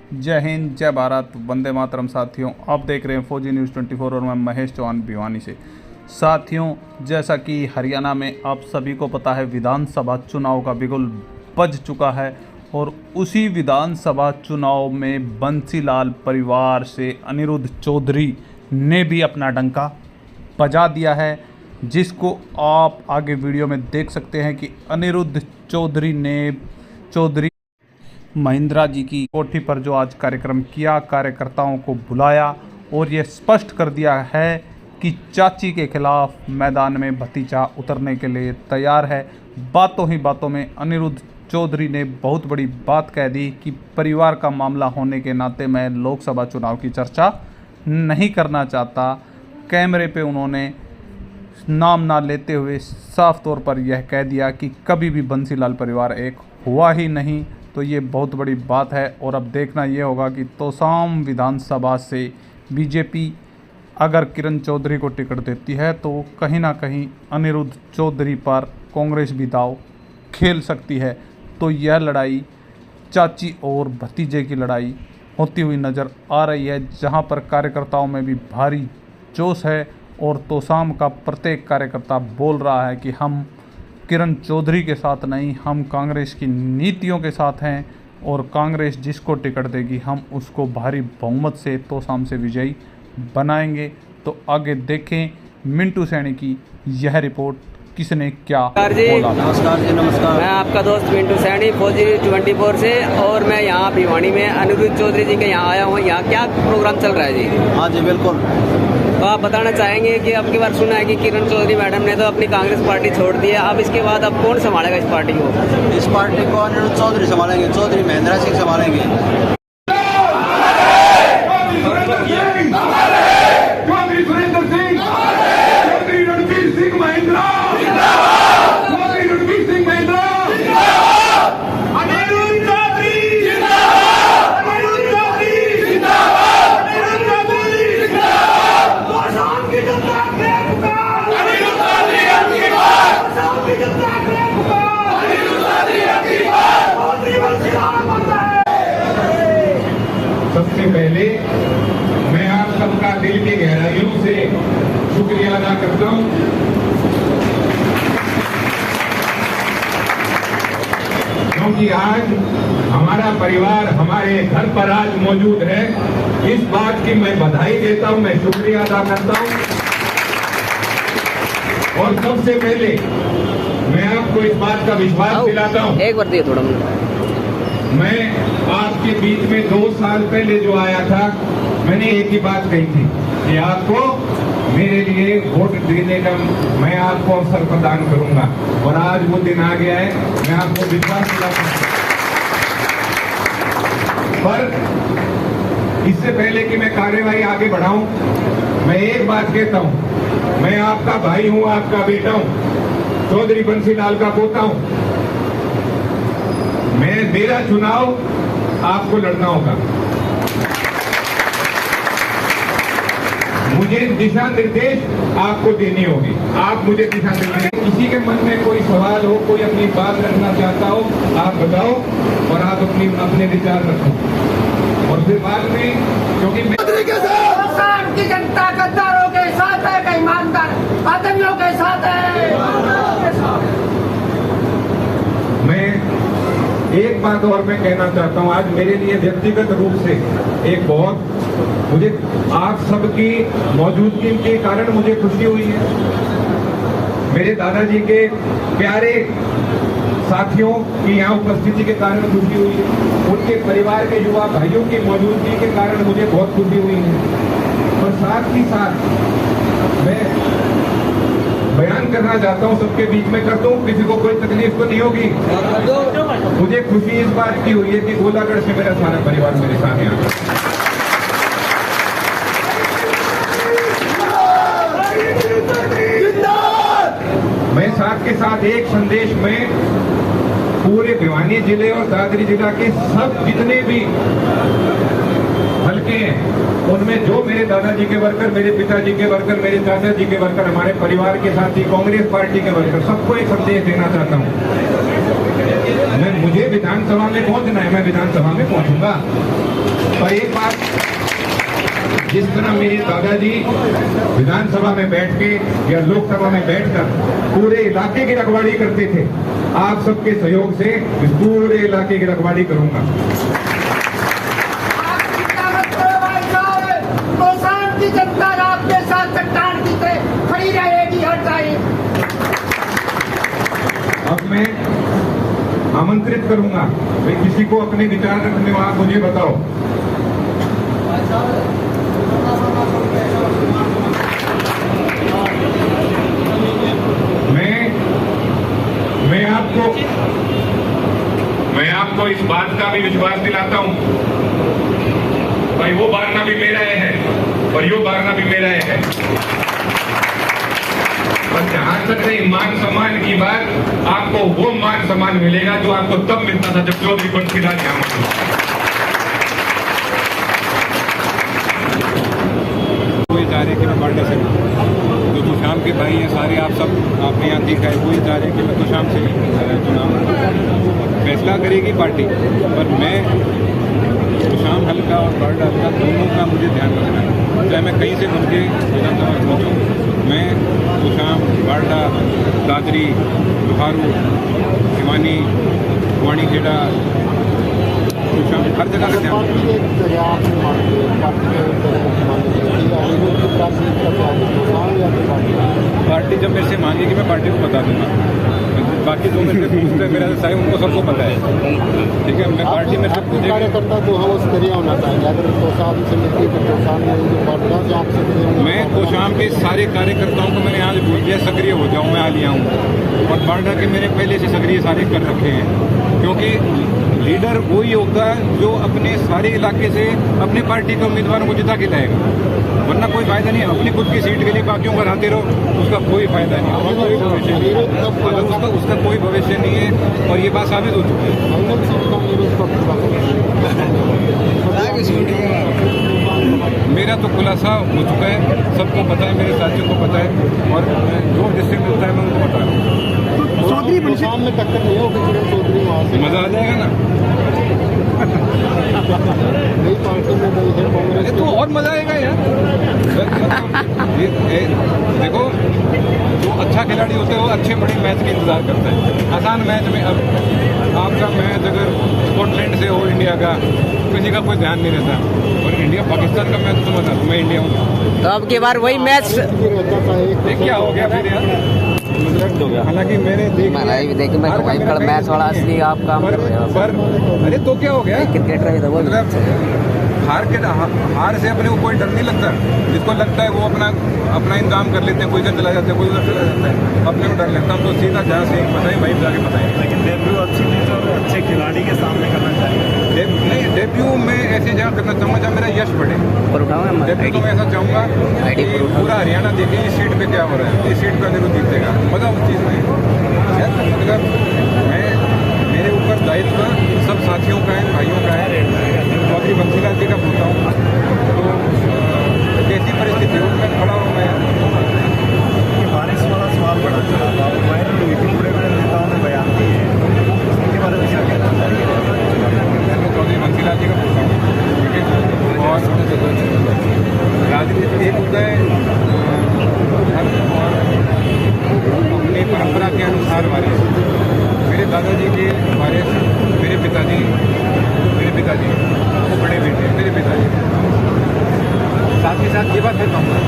जय हिंद, जय भारत, वंदे मातरम। साथियों, आप देख रहे हैं फौजी न्यूज़ 24 और मैं महेश चौहान भिवानी से। साथियों, जैसा कि हरियाणा में आप सभी को पता है, विधानसभा चुनाव का बिगुल बज चुका है और उसी विधानसभा चुनाव में बंसीलाल परिवार से अनिरुद्ध चौधरी ने भी अपना डंका बजा दिया है, जिसको आप आगे वीडियो में देख सकते हैं कि अनिरुद्ध चौधरी ने महिंद्रा जी की कोठी पर जो आज कार्यक्रम किया, कार्यकर्ताओं को बुलाया और ये स्पष्ट कर दिया है कि चाची के खिलाफ मैदान में भतीजा उतरने के लिए तैयार है। बातों ही बातों में अनिरुद्ध चौधरी ने बहुत बड़ी बात कह दी कि परिवार का मामला होने के नाते मैं लोकसभा चुनाव की चर्चा नहीं करना चाहता। कैमरे पे उन्होंने नाम ना लेते हुए साफ तौर पर यह कह दिया कि कभी भी बंसीलाल परिवार एक हुआ ही नहीं। तो ये बहुत बड़ी बात है और अब देखना ये होगा कि तोसाम विधानसभा से बीजेपी अगर किरण चौधरी को टिकट देती है तो कहीं ना कहीं अनिरुद्ध चौधरी पर कांग्रेस भी दाव खेल सकती है। तो यह लड़ाई चाची और भतीजे की लड़ाई होती हुई नज़र आ रही है, जहां पर कार्यकर्ताओं में भी भारी जोश है और तोसाम का प्रत्येक कार्यकर्ता बोल रहा है कि हम किरण चौधरी के साथ नहीं, हम कांग्रेस की नीतियों के साथ हैं और कांग्रेस जिसको टिकट देगी हम उसको भारी बहुमत से तोसाम से विजयी बनाएंगे। तो आगे देखें मिंटू सैनी की यह रिपोर्ट, किसने क्या बोला। नमस्कार जी, नमस्कार। मैं आपका दोस्त मिंटू सैनी, फौजी 24 से, और मैं यहाँ भिवानी में अनिरुद्ध चौधरी जी के यहाँ आया हूँ। यहाँ क्या प्रोग्राम चल रहा है जी? हाँ जी, बिल्कुल। तो आप बताना चाहेंगे कि अब की बार सुना है कि किरण चौधरी मैडम ने तो अपनी कांग्रेस पार्टी छोड़ दी है, अब इसके बाद अब कौन संभालेगा इस पार्टी को? इस पार्टी को अनिरुद्ध चौधरी संभालेंगे, चौधरी महिंद्रा सिंह संभालेंगे। सबसे पहले मैं आप सबका दिल की गहराइयों से शुक्रिया अदा करता हूं, क्योंकि आज हमारा परिवार हमारे घर पर आज मौजूद है। इस बात की मैं बधाई देता हूं, मैं शुक्रिया अदा करता हूं। और सबसे पहले मैं आपको इस बात का विश्वास दिलाता हूं, एक बार दिए थोड़ा। मैं आपके बीच में 2 साल पहले जो आया था, मैंने एक ही बात कही थी कि आपको मेरे लिए वोट देने का मैं आपको अवसर प्रदान करूंगा, और आज वो दिन आ गया है। मैं आपको विश्वास दिलाता हूं। पर इससे पहले कि मैं कार्यवाही आगे बढ़ाऊं, मैं एक बात कहता हूं, मैं आपका भाई हूं, आपका बेटा हूं, चौधरी बंसीलाल का पोता हूं। मेरा चुनाव आपको लड़ना होगा, मुझे दिशा निर्देश आपको देनी होगी, आप मुझे दिशा निर्देश। किसी के मन में कोई सवाल हो, कोई अपनी बात रखना चाहता हो, आप बताओ और आप अपने विचार रखो, और फिर बाद में, क्योंकि की जनता गद्दारों के साथ है, कई ईमानदार आदमियों के साथ है। मैं एक बात और मैं कहना चाहता हूं, आज मेरे लिए व्यक्तिगत रूप से एक बहुत, मुझे आप सबकी मौजूदगी के कारण मुझे खुशी हुई है। मेरे दादाजी के प्यारे साथियों की यहाँ उपस्थिति के कारण खुशी हुई है, उनके परिवार के युवा भाइयों की मौजूदगी के कारण मुझे बहुत खुशी हुई है। और साथ ही साथ मैं बयान करना चाहता हूं, सबके बीच में कर दूं, किसी को कोई तकलीफ तो नहीं होगी। मुझे खुशी इस बात की हुई है कि गोलागढ़ से मेरा सारा परिवार मेरे सामने आ गया। मैं साथ के साथ एक संदेश में पूरे भिवानी जिले और दादरी जिला के सब जितने भी हल्के हैं, उनमें जो मेरे दादाजी के वर्कर, मेरे पिताजी के वर्कर, मेरे चाचा जी के वर्कर, हमारे परिवार के साथी, कांग्रेस पार्टी के वर्कर, सबको एक संदेश देना चाहता हूं मुझे विधानसभा में पहुंचना है, मैं विधानसभा में पहुंचूंगा। पर एक बात, जिस तरह मेरे दादाजी विधानसभा में बैठ के या लोकसभा में बैठकर पूरे इलाके की रखवाली करते थे, आप सबके सहयोग से इस पूरे इलाके की रखवाली करूंगा। की जनता आपके साथ चट्टान की तरह खड़ी रहेगी हर टाइम। अब मैं आमंत्रित करूंगा भाई, किसी को अपने विचार रखने हो, आप मुझे बताओ। मैं आपको इस बात का भी विश्वास दिलाता हूं भाई, वो बारना भी मेरा है और यो बारना भी मेरा है। पर जहां तक है मान सम्मान की बात, आपको वो मान सम्मान मिलेगा जो आपको तब मिलता था जब चौधरी बंशीलाल यहां मौजूद। कोई चाह रहे कि मैं बारना से जो कुशाम के भाई हैं सारे, आप सब आपने यहाँ देखा है, वही चाह रहे कि मैं कुशाम से चुनाव फैसला करेगी पार्टी। पर मैं कुशाम हल्का और बारडा हल्का दोनों का मुझे ध्यान रखना है, चाहे मैं कहीं से मुझे विधानसभा पहुँचूँ। मैं कुशाम, बारडा, दादरी, लोहारू, सिवानी, वाणी खेड़ा, कुशाम हर जगह का ध्यान रखना। पार्टी जब मेरे से मांगेगी मैं पार्टी को बता दूंगा। बाकी जो मेरे से पूछते हैं मेरा सारे उनको सबको पता है, ठीक है। मैं पार्टी में सब पूछेगी कार्यकर्ता जो है वो सक्रिय होना चाहिए। अगर कोशाम से मिलती तो कोशाम में आपसे मैं कोशाम के सारे कार्यकर्ताओं को मैंने आज बोल दिया सक्रिय हो जाऊँ, मैं आ लिया हूँ। और बारडा के मेरे पहले से सक्रिय सारे कर रखे हैं, क्योंकि लीडर वही होगा जो अपने सारे इलाके से अपनी पार्टी के उम्मीदवारों को जिता के लाएगा, वरना कोई फायदा नहीं। अपनी खुद की सीट के लिए बाकियों को हराते रहो, उसका कोई फायदा नहीं, उसका कोई भविष्य नहीं है। उसका कोई भविष्य नहीं है और ये बात साबित हो चुकी है। मेरा तो खुलासा हो चुका है, सबको पता है, मेरे साथियों को पता है, और जो जिससे मिलता है मैं उनको बता रहा हूँ। चौधरी बंशीलाल में टक्कर नहीं होगी, चौधरी वहाँ से मजा आ जाएगा ना। नई पार्टी में गई है कांग्रेस, तो और मजा आएगा यार। देखो, जो अच्छा खिलाड़ी होते हैं वो अच्छे बड़े मैच का इंतजार करता है। आसान मैच में अब आपका मैच अगर स्कॉटलैंड से हो इंडिया का, किसी का कोई ध्यान नहीं रहता, और इंडिया पाकिस्तान का मैच समझ आता, मैं इंडिया हूँ तो अब की बार वही मैच क्या हो गया फिर यार, हो गया। हालांकि मैंने देखिए मैं मैच वाला असली आप काम कर रहे हो। पर अरे तो क्या हो गया, क्रिकेटर है वो मतलब हार से अपने को कोई डर नहीं लगता। जिसको लगता है वो अपना इंतजाम कर लेते हैं, कोई इधर चला जाता है, कोई उधर चला जाता है, अपने को डर लगता है। तो सीधा जहाँ से बताएं भाई जाके बताएं। लेकिन डेब्यू अच्छी चीज़ और अच्छे खिलाड़ी के सामने करना चाहिए। नहीं, डेब्यू मैं ऐसे जगह करना चाहूँगा जहाँ मेरा यश बढ़े। डेब्यू तो मैं ऐसा चाहूँगा कि पूरा हरियाणा देखे इस सीट पे क्या हो रहा है, इस सीट पर देखो जीतेगा, मजा उस चीज़ में। मतलब मेरे ऊपर दायित्व सब साथियों का है, भाइयों का है। चौधरी बंशीलाल जी का पूछता हूँ तो कैसी परिस्थिति हो मैं खड़ा हूँ। मैं बारिश वाला सवाल बड़ा चला था, वायरल हुई थी, बड़े बड़े नेताओं ने बयान दिए, इसके बारे में क्या कहना चाहिए? मैं चौधरी बंशीलाल जी का पूछता हूँ, ठीक है। और राजनीति एक होता है अपनी परंपरा के अनुसार वारिस। मेरे दादाजी के वारिस मेरे पिताजी वो बड़े बेटे मेरे पिताजी। साथ ही साथ ये बात मैं कहूँगा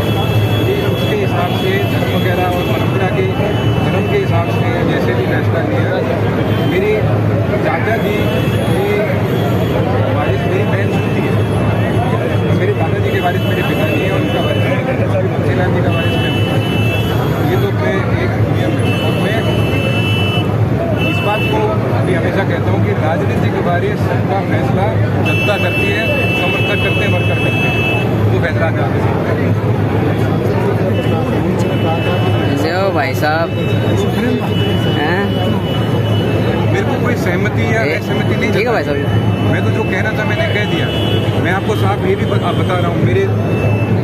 कि उसके हिसाब से धर्म वगैरह और परंपरा के धर्म के हिसाब से जैसे भी फैसला लिया, मेरी चाचा जी की वारिस मेरी बहन सुनती है, मेरे दादाजी के वारिस मेरे पिताजी हैं और उनका वारिस बंशीलाल जी का वारिस मैं। ये तो मैं एक नियम है, और मैं इस बात को अभी हमेशा कहता हूँ कि राजनीति के बारे का फैसला जनता करती है, समर्थक करते हैं, वर्कर करते हैं, वो फैसला करते हैं। जो भाई साहब मेरे को कोई सहमति या असहमति नहीं, ठीक है भाई साहब, मैं तो जो कहना था मैंने कह दिया। मैं आपको साहब ये भी बता रहा हूँ, मेरे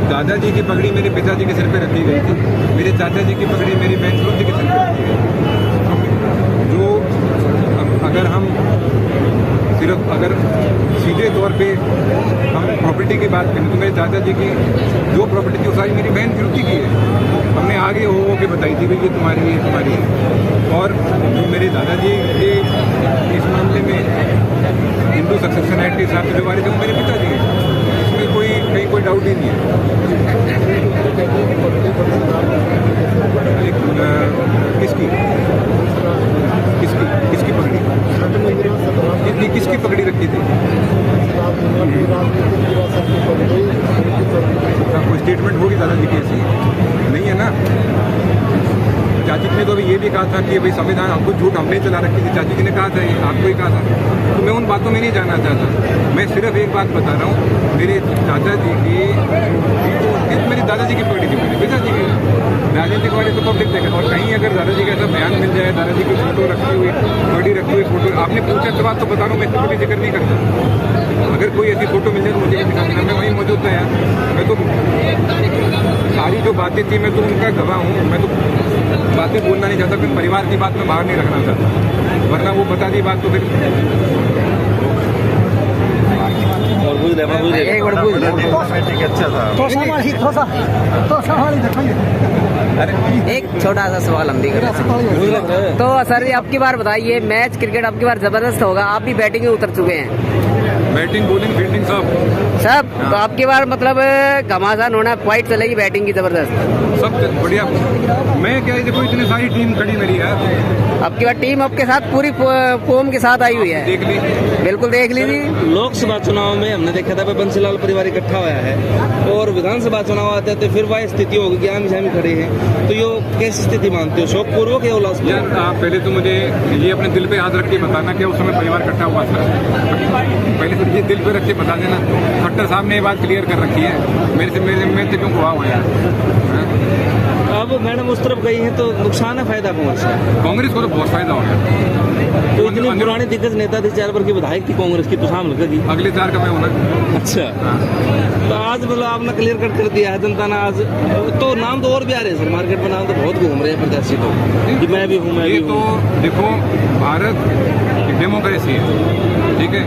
दादाजी की पगड़ी मेरे पिताजी के सिर पे रखी गई थी, मेरे चाचा जी की पगड़ी मेरी बहन जी के सिर पे रखी गई। जो अगर हम सिर्फ अगर सीधे तौर पे हम प्रॉपर्टी की बात करें तो मेरे दादाजी की जो प्रॉपर्टी थी वो सारी मेरी बहन विरुद्धि की है। हमने आगे हो के बताई थी भाई ये तुम्हारी है, तुम्हारी है। और जो मेरे दादाजी के इस मामले में हिंदू सक्सेशन एक्ट के हिसाब से जो वारिस है वो मेरे पिताजी हैं, इसमें कहीं कोई डाउट ही नहीं है। किसकी किसकी किसकी पकड़ी कितनी किसकी पकड़ी रखी थी? कोई स्टेटमेंट होगी दादाजी की ऐसी? नहीं है ना। चाची जी ने तो अभी ये भी कहा था कि भाई संविधान हमको झूठ हमने चला रखी थी, चाची जी ने कहा था, आपको ही कहा था। तो मैं उन बातों में नहीं जाना चाहता। मैं सिर्फ एक बात बता रहा हूँ, मेरे चाचा जी की मेरी दादाजी की पकड़ी थी, मेरे पिताजी की राजनीतिक वाले तो पब्लिक देखे। और कहीं अगर दादाजी का ऐसा बयान मिल जाए, दादाजी की फोटो रखी हुई, बड़ी रखी हुई फोटो, आपने पूछा तो बात तो बता रहा हूँ, मैं इसका कभी जिक्र नहीं करता। अगर कोई ऐसी फोटो मिल जाए तो मुझे दिखा देना, मैं वहीं मौजूद था यार। मैं तो सारी जो बातें थी मैं तो उनका गवाह हूँ। मैं तो बातें बोलना नहीं चाहता, फिर परिवार की बात में बाहर नहीं रखना चाहता, वरना वो बता दी बात तो फिर एक छोटा सा सवाल हम भी करें। तो सर अब की बार बताइए, मैच क्रिकेट अब की बार जबरदस्त होगा, आप भी बैटिंग में उतर चुके हैं। बैटिंग बॉलिंग फील्डिंग सब तो आपकी बार मतलब घमासान होना, फाइट चलेगी बैटिंग की जबरदस्त, सब बढ़िया। मैं क्या देखो इतनी सारी टीम खड़ी मेरी यार। आपकी बार टीम आपके साथ पूरी फॉर्म के साथ आई हुई है, देख ली, बिल्कुल देख ली थी। लोकसभा चुनाव में हमने देखा था बंसीलाल परिवार इकट्ठा हुआ है, और विधानसभा चुनाव आते हैं तो फिर वह स्थिति होगी कि आम सामने खड़े हैं। तो ये कैसी स्थिति मानते हो, शौक पूर्वक या उल्लास? यार आप पहले तो मुझे ये अपने दिल पे याद रख के बताना कि उस समय परिवार इकट्ठा हुआ था। पहले तो ये दिल पे रख के बता देना। खट्टर साहब ने ये बात क्लियर कर रखी है, मेरे से क्यों हुआ हुआ यार। अब मैडम उस तरफ गई है तो नुकसान है फायदा कांग्रेस को तो बहुत फायदा हो गया। तो इतनी पुरानी दिग्गज नेता थी, 4 बार की विधायक थी कांग्रेस की, तो शाम लगेगी अगले 4 का मैं होना। अच्छा तो आज मतलब आपने क्लियर कट कर दिया है जनता ने। आज तो नाम तो और भी आ रहे हैं सर, मार्केट में नाम तो बहुत घूम रहे हैं प्रत्याशी तो, कि मैं भी हूँ, मैं भी तो देखो भारत डेमोक्रेसी है, ठीक है,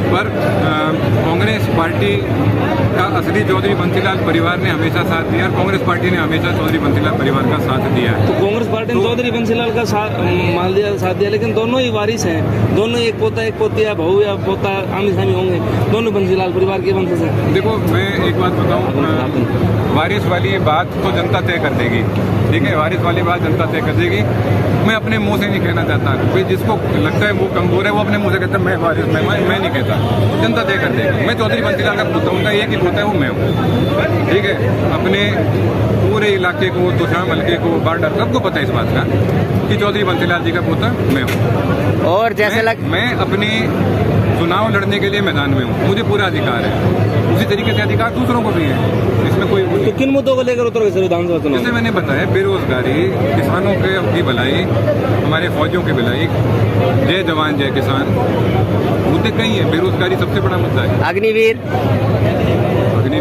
पर कांग्रेस पार्टी का असली चौधरी बंसीलाल परिवार ने हमेशा साथ दिया, कांग्रेस पार्टी ने हमेशा चौधरी बंसीलाल परिवार का साथ दिया है। तो कांग्रेस पार्टी ने चौधरी बंसीलाल का साथ दिया, लेकिन दोनों ही वारिस हैं, दोनों एक पोता एक पोती या बहू या पोता आमी सामी होंगे, दोनों बंसीलाल परिवार के वंश से। देखो मैं एक बात बताऊं, वारिस वाली बात तो जनता तय कर देगी, ठीक है, वारिस वाली बात जनता तय कर देगी। मैं अपने मुंह से नहीं कहना चाहता, कोई जिसको लगता है वो कमजोर है वो अपने मुंह से कहता है मैं वारिस मैं नहीं कहता, जनता तय कर देगी। मैं चौधरी बंसीलाल का पोता हूँ, एक ही पोता है वो मैं हूँ, ठीक है। अपने पूरे इलाके को, तोशाम हल्के को, बार्डर सबको पता है इस बात का कि चौधरी बंसीलाल जी का पोता मैं हूँ। और जैसे मैं अपने चुनाव लड़ने के लिए मैदान में हूँ, मुझे पूरा अधिकार है, उसी तरीके से अधिकार दूसरों को भी है, इसमें कोई तो किन मुद्दों को लेकर उतरोगे सर विधानसभा चुनाव? जैसे मैंने बताया, बेरोजगारी, किसानों की भलाई, हमारे फौजियों की भलाई, जय जवान जय किसान, मुद्दे कई हैं। बेरोजगारी सबसे बड़ा मुद्दा है। अग्निवीर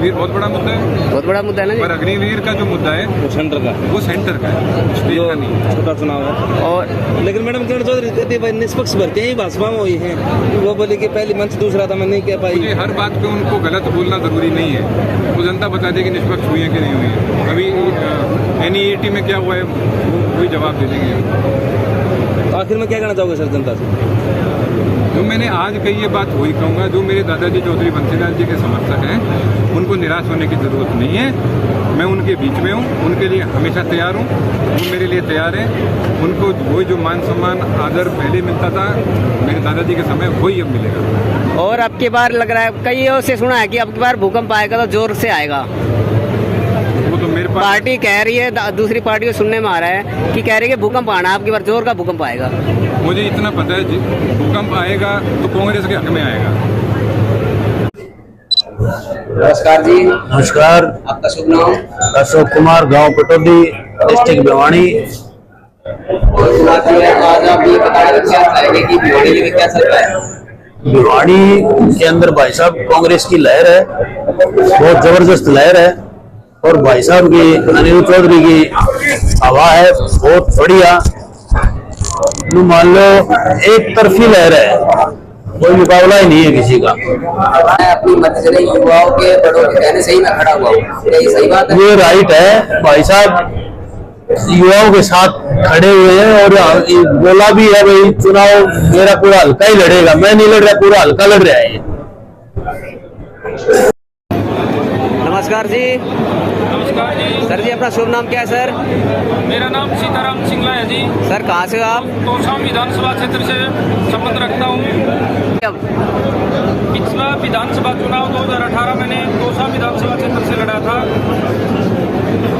बहुत बड़ा मुद्दा है, बहुत बड़ा मुद्दा है ना। पर अग्निवीर का जो मुद्दा है वो सेंटर का है, स्टेट का नहीं, छोटा चुनाव है। और लेकिन मैडम किरण चौधरी कहती है भाई निष्पक्ष भर्ती ही भाजपा में हुई है, वो बोले कि पहली मंच दूसरा था, मैं नहीं कह पाई। हर बात पे उनको गलत बोलना जरूरी नहीं है, वो जनता बता दे कि निष्पक्ष हुई है कि नहीं हुई है। अभी NEET में क्या हुआ है वही जवाब दे देंगे। तो आखिर में क्या कहना चाहोगे सर जनता से? जो मैंने आज कही ये बात वही कहूँगा, जो मेरे दादाजी चौधरी बंसीलाल जी के समर्थक हैं उनको निराश होने की जरूरत नहीं है। मैं उनके बीच में हूँ, उनके लिए हमेशा तैयार हूँ, वो मेरे लिए तैयार हैं। उनको वही जो मान सम्मान आदर पहले मिलता था मेरे दादाजी के समय, वही अब मिलेगा। और अब की बार लग रहा है, कई ओर से सुना है कि अब की बार भूकंप आएगा तो जोर से आएगा। वो तो मेरे पास पार्टी कह रही है, दूसरी पार्टी को सुनने में आ रहा है कि कह रही है भूकंप आना, आपकी बार जोर का भूकंप आएगा। मुझे इतना पता है भूकंप आएगा तो कांग्रेस के हक में आएगा। नमस्कार जी। नमस्कार। आपका शुभ नाम? अशोक कुमार, गांव पटौदी, डिस्ट्रिक्ट भिवानी। आज आप ये बताना चाहेंगे कि भिवानी में क्या चल रहा है? भिवानी के अंदर भाई साहब कांग्रेस की लहर है, बहुत जबरदस्त लहर है, और भाई साहब की अनिरुद्ध चौधरी की हवा है बहुत बढ़िया। मान लो एक तरफी लहर है, कोई मुकाबला ही नहीं है किसी का। मैं अपनी मत से युवाओं के बड़ों के कहने से ही मैं खड़ा हुआ हूँ, यही सही बात है? ये राइट है भाई साहब, युवाओं के साथ खड़े हुए हैं और बोला भी है भाई चुनाव मेरा पूरा हल्का ही लड़ेगा, मैं नहीं लड़ रहा, पूरा हल्का लड़ रहा है। नमस्कार जी। नमस्कार जी। सर जी अपना शुभ नाम क्या है सर? मेरा नाम सीताराम सिंगला है जी। सर कहाँ से हो आप? तोसा विधानसभा क्षेत्र से संबंध रखता हूँ। पिछला विधानसभा चुनाव 2018 मैंने तोसा विधानसभा क्षेत्र से लड़ा था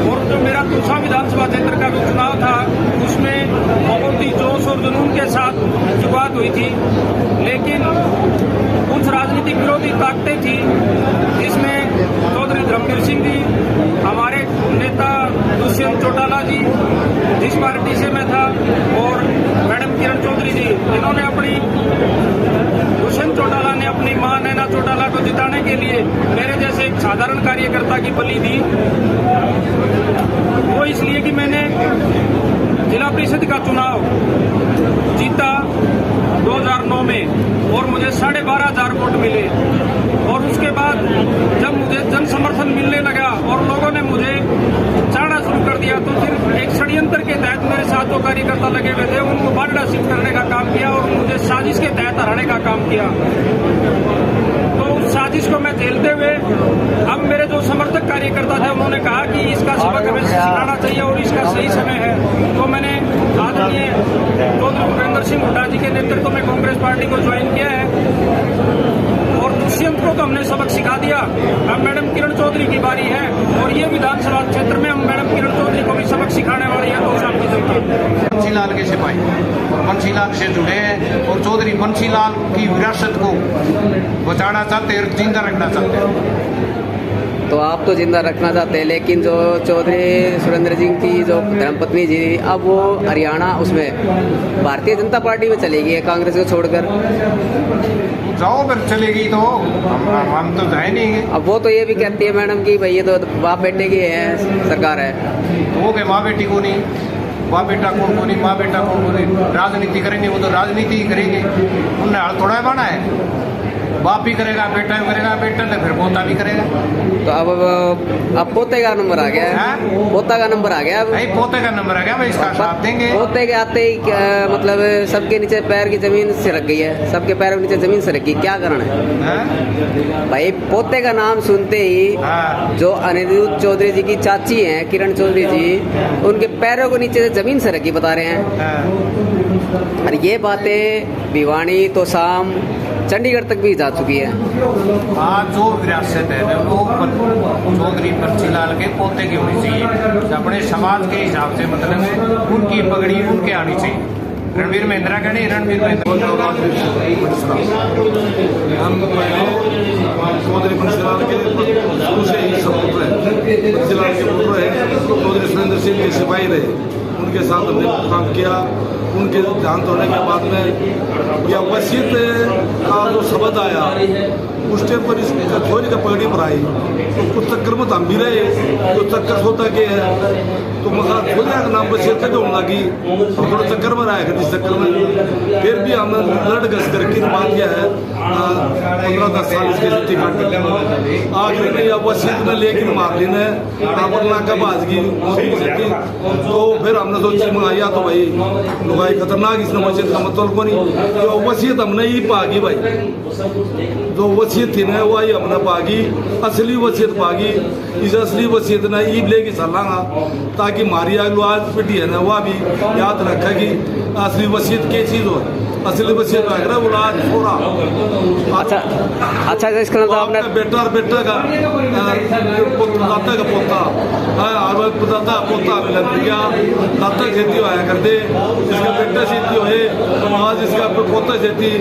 और जो मेरा तोसा विधानसभा क्षेत्र का जो चुनाव था उसमें बहुत ही जोश और जुनून के साथ शुरुआत हुई थी, लेकिन कुछ राजनीतिक विरोधी ताकतें थी जिसमें चौधरी धर्मवीर सिंह जी, हमारे नेता दुष्यंत चौटाला जी जिस पार्टी से मैं था, और मैडम किरण चौधरी जी, इन्होंने अपनी दुष्यंत चौटाला ने अपनी मां नैना चौटाला को जिताने के लिए मेरे जैसे एक साधारण कार्यकर्ता की बलि दी। वो इसलिए कि मैंने जिला परिषद का चुनाव जीता 2009 में और मुझे 12,500 वोट मिले, और उसके बाद जब मुझे जन समर्थन मिलने लगा और लोगों ने मुझे चाहना शुरू कर दिया, तो फिर एक षड्यंत्र के तहत मेरे साथ जो कार्यकर्ता लगे हुए थे उनको बांटा शिफ्ट करने का काम किया और मुझे साजिश के तहत हराने का काम किया। तो उस साजिश को मैं झेलते हुए अब मेरे जो समर्थक कार्यकर्ता थे उन्होंने कहा कि इसका सबक हमें सिखाना चाहिए और इसका सही समय है, तो मैंने आदरणीय चौधरी भूपेंद्र सिंह हुड्डा जी के नेतृत्व में कांग्रेस पार्टी को ज्वाइन किया है और दुष्यंत को तो हमने सबक सिखा दिया। अब मैडम किरण चौधरी की बारी है और ये विधानसभा क्षेत्र में हम मैडम किरण चौधरी को भी सबक सिखाने वाली है। तो शाम की जनता बंसीलाल के सिपाही और बंसीलाल से जुड़े हैं और चौधरी बंसीलाल की विरासत को बचाना चाहते हैं और जिंदा रखना चाहते हैं। तो आप तो जिंदा रखना चाहते हैं, लेकिन जो चौधरी सुरेंद्र सिंह की जो धर्मपत्नी जी, अब वो हरियाणा उसमें भारतीय जनता पार्टी में चली गई है कांग्रेस को छोड़कर। जाओ फिर चलेगी तो हम तो जाए नहीं। अब वो तो ये भी कहती है मैडम कि भाई ये तो बाप बेटे की है सरकार है, वो के माँ बेटी को नहीं, बाप बेटा को नहीं, माँ बेटा को नहीं, राजनीति करेंगे वो तो राजनीति ही करेंगे, उन्हें हाल थोड़ा बना है। बाप भी करेगा, बेटा भी करेगा, बेटा ने फिर पोता भी करेगा। तो अब पोते का नंबर आ गया है, पोता का नंबर आ गया, अब नहीं पोते का नंबर आ गया, भाई इसका साथ देंगे। पोते के आते ही मतलब सबके नीचे पैर की जमीन से रख गई है, सबके पैरों के नीचे जमीन से रख गई, क्या कारण है भाई? पोते का नाम सुनते ही जो अनिरुद्ध चौधरी जी की चाची हैं किरण चौधरी जी, उनके पैरों को नीचे से जमीन से रखी बता रहे हैं। और ये बातें भिवानी तो शाम चंडीगढ़ तक भी जा चुकी है। आज जो विरासत है वो चौधरी बंसीलाल के पोते की होनी चाहिए, अपने समाज के हिसाब से, मतलब उनकी पगड़ी उनके आनी चाहिए। रणवीर महिंद्रा का नहीं, रणवीर महिंद्रा हम चौधरी बंसीलाल के शुरू से ही सपोर्टर है, बंसीलाल के पुत्र है, चौधरी सुरेंद्र सिंह के सिपाही रहे, उनके साथ हमने काम किया। उनके देहांत होने के बाद में यह वसीयत का जो शब्द आया उस टाइम पर इस थोड़ी का पगड़ी पर आई, तो कुछ चक्कर में हम भी रहे, तो चक्कर होता के है तो मका थोड़ी का नाम वसीयत का होने लगी, हम थोड़ा चक्कर में आया इस चक्कर में फिर भी हमने लड़ घस करके बात किया है 15-10 साल इसकी जिंदगी काट आखिर में यह वसीयत ने लेकिन मार ली ने नाका बाजगी, तो फिर हमने सोची मंगाया तो भाई लुगाई खतरनाक, इसने वसीयत का मतलब को नहीं, तो वसीयत हमने ही पागी भाई, जो वसीयत थी ना वो आई हमने पागी, असली वसीयत पागी। इस असली वसीयत ने ईब लेके चलांगा ताकि मारी अगलो आज पीढ़ी है ना वह भी याद रखे कि असली वसीयत क्या चीज हो, असली वसीयत लग रहा है आज थोड़ा अच्छा इसका मतलब आपने बेटा और बेटा का दाता का पोता दाता पोता मिलन गया, दाता खेती होया करते, जिसका बेटा खेती होए तो आज इसका पोता खेती,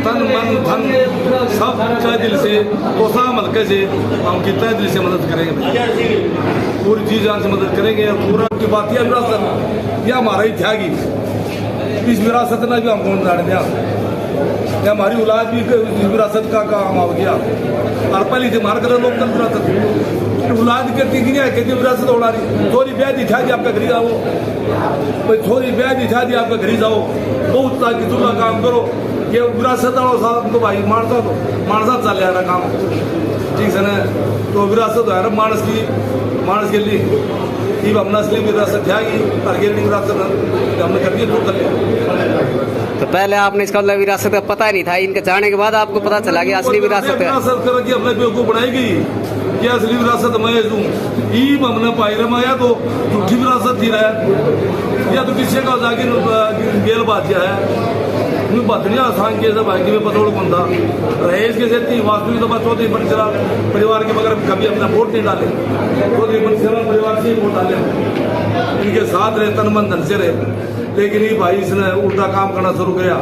तन मन धन सब चाहे दिल से कोसा मलके से हम कितना दिल से मदद करेंगे, पूरी जी जान से मदद करेंगे। और पूरा की बात यह विरासत यह हमारा ही त्यागी, इस विरासत ने भी हम कौन जाने दिया, हमारी औलाद भी विरासत का काम आ गया। और पहले से मार कर लोग विरासत औलाद के तीन विरासत उड़ा रही, थोड़ी ब्याह दिखा आपका गरीब वो भाई थोड़ी ब्याह दी शादी आपका घर ही जाओ, बहुत ताकि तुला काम करो, ये विरासत वालों साहब तो भाई मानसा चल रहा काम, ठीक है ना। तो विरासत है ना मानस के लिए कि हमने असली विरासत जाएगी, अर्गेनिक विरासत हमने कर दी तो पहले आपने इसका मतलब विरासत का पता नहीं था, इनके जाने के बाद आपको पता चला कि असली विरासत है। विरासत कर कि अपने बेवकूफ बनाई गई कि असली विरासत मैं दूं, ईब हमने पाई रमाया तो झूठी विरासत थी रहा, या तो किसी का जाके गेल बात है बदनिया आसान के सब भाई में पतोड़ बंदा रहे इसके से वास्तविक तो चौधरी परिसरा परिवार के मगर कभी अपना वोट नहीं डाले, चौधरी परिसरा परिवार से ही वोट डाले, इनके साथ रहे तन मन धन से रहे, लेकिन ये भाई इसने उल्टा काम करना शुरू किया।